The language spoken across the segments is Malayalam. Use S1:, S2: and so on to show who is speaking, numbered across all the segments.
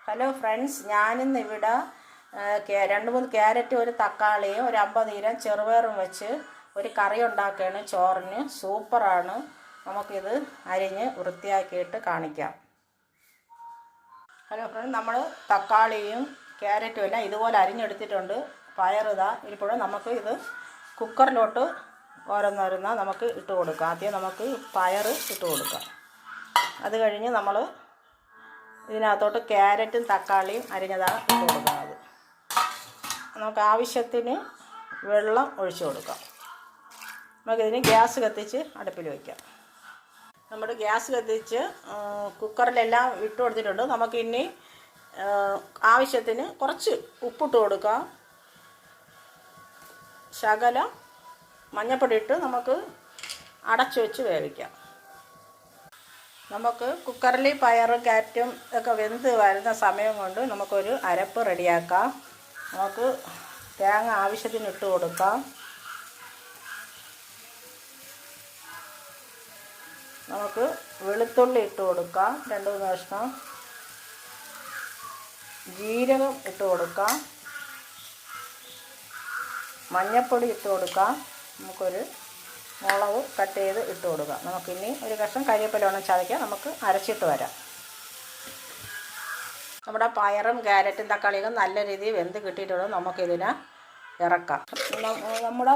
S1: ഹലോ ഫ്രണ്ട്സ്, ഞാനിന്ന് ഇവിടെ രണ്ട് മൂന്ന് ക്യാരറ്റും ഒരു തക്കാളിയും ഒരു 50 gram ചെറുപയറും വെച്ച് ഒരു കറി ഉണ്ടാക്കുകയാണ്. ചോറിന് സൂപ്പറാണ്. നമുക്കിത് അരിഞ്ഞ് വൃത്തിയാക്കിയിട്ട് കാണിക്കാം. ഹലോ ഫ്രണ്ട്സ്, നമ്മൾ തക്കാളിയും ക്യാരറ്റും എല്ലാം ഇതുപോലെ അരിഞ്ഞെടുത്തിട്ടുണ്ട്. പയറിതാ ഇരിപ്പോഴും നമുക്ക് ഇത് കുക്കറിലോട്ട് ഓരോന്നോരോന്നാ നമുക്ക് ഇട്ട് കൊടുക്കാം. ആദ്യം നമുക്ക് പയർ ഇട്ട് കൊടുക്കാം. അത് കഴിഞ്ഞ് നമ്മൾ ഇതിനകത്തോട്ട് ക്യാരറ്റും തക്കാളിയും അരിഞ്ഞതാണ് ഇട്ട് കൊടുക്കുന്നത്. നമുക്ക് ആവശ്യത്തിന് വെള്ളം ഒഴിച്ചു കൊടുക്കാം. നമുക്കിതിന് ഗ്യാസ് കത്തിച്ച് അടുപ്പിൽ വയ്ക്കാം. നമ്മൾ ഗ്യാസ് കത്തിച്ച് കുക്കറിലെല്ലാം ഇട്ട് കൊടുത്തിട്ടുണ്ട്. നമുക്കിനി ആവശ്യത്തിന് കുറച്ച് ഉപ്പിട്ട് കൊടുക്കാം. ശകലം മഞ്ഞൾപ്പൊടി ഇട്ട് നമുക്ക് അടച്ചു വെച്ച് വേവിക്കാം. നമുക്ക് കുക്കറിൽ പയറും ക്യാരറ്റും ഒക്കെ വെന്ത് വരുന്ന സമയം കൊണ്ട് നമുക്കൊരു അരപ്പ് റെഡിയാക്കാം. നമുക്ക് തേങ്ങ ആവശ്യത്തിന് ഇട്ട് കൊടുക്കാം. നമുക്ക് വെളുത്തുള്ളി ഇട്ട് കൊടുക്കാം, 2-3 കഷ്ണം. ജീരകം ഇട്ട് കൊടുക്കാം. മഞ്ഞൾപ്പൊടി ഇട്ട് കൊടുക്കാം. നമുക്കൊരു മുളക് കട്ട് ചെയ്ത് ഇട്ട് കൊടുക്കാം. നമുക്കിനി ഒരു കഷ്ണം കരിവേപ്പില വേണം ചതയ്ക്കാം. നമുക്ക് അരച്ചിട്ട് വരാം. നമ്മുടെ പയറും ക്യാരറ്റും തക്കാളിയൊക്കെ നല്ല രീതിയിൽ വെന്ത് കിട്ടിയിട്ടുള്ളൂ. നമുക്കിതിനെ ഇറക്കാം. നമ്മുടെ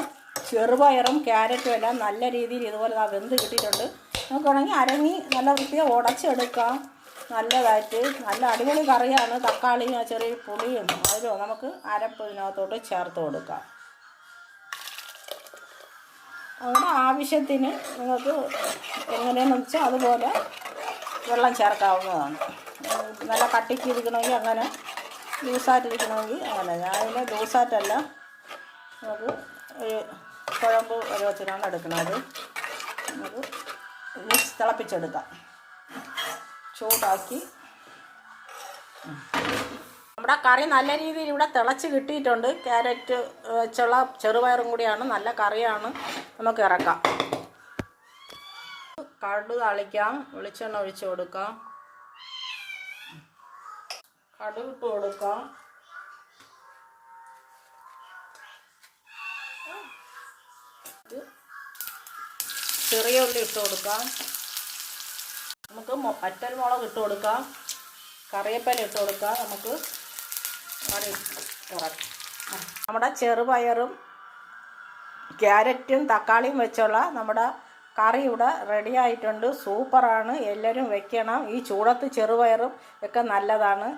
S1: ചെറുപയറും ക്യാരറ്റും എല്ലാം നല്ല രീതിയിൽ ഇതുപോലെ വെന്ത് കിട്ടിയിട്ടുണ്ട്. നമുക്ക് വേണമെങ്കിൽ അരങ്ങി നല്ല വൃത്തിയെ ഉടച്ചെടുക്കാം. നല്ലതായിട്ട് നല്ല അടിപൊളി കറിയാണ്. തക്കാളിയും ചെറിയ പുളിയും അതിലോ നമുക്ക് അരപ്പ് ഇതിനകത്തോട്ട് ചേർത്ത് കൊടുക്കാം. അങ്ങനെ ആവശ്യത്തിന് നിങ്ങൾക്ക് എങ്ങനെയാണെന്ന് വെച്ചാൽ അതുപോലെ വെള്ളം ചേർക്കാവുന്നതാണ്. നല്ല കട്ടിക്കിരിക്കണമെങ്കിൽ അങ്ങനെ, ലൂസായിട്ടിരിക്കണമെങ്കിൽ അങ്ങനെ. ഞാനിതിനെ ലൂസായിട്ടല്ല, നമുക്ക് ഒരു കുഴമ്പ് പരുവത്തിനാണ് എടുക്കുന്നത്. നമുക്ക് തിളപ്പിച്ചെടുക്കാം. ചൂടാക്കി നമ്മുടെ കറി നല്ല രീതിയിൽ ഇവിടെ തിളച്ച് കിട്ടിയിട്ടുണ്ട്. ക്യാരറ്റ് വെച്ചുള്ള ചെറുപയറും കൂടിയാണ്, നല്ല കറിയാണ്. നമുക്ക് ഇറക്കാം. കടുക് താളിക്കാം. വെളിച്ചെണ്ണ ഒഴിച്ച് കൊടുക്കാം. കടുക് ഇട്ട് കൊടുക്കാം. ചെറിയ ഉള്ളി ഇട്ട് കൊടുക്കാം. നമുക്ക് വറ്റൽ മുളക് ഇട്ട് കൊടുക്കാം. കറിവേപ്പില ഇട്ട് കൊടുക്കാം. നമുക്ക് നമ്മുടെ ചെറുപയറും ക്യാരറ്റും തക്കാളിയും വെച്ചുള്ള നമ്മുടെ കറി ഇവിടെ റെഡി ആയിട്ടുണ്ട്. സൂപ്പറാണ്. എല്ലാവരും വെക്കണം. ഈ ചൂടത്ത് ചെറുപയറും ഒക്കെ നല്ലതാണ്.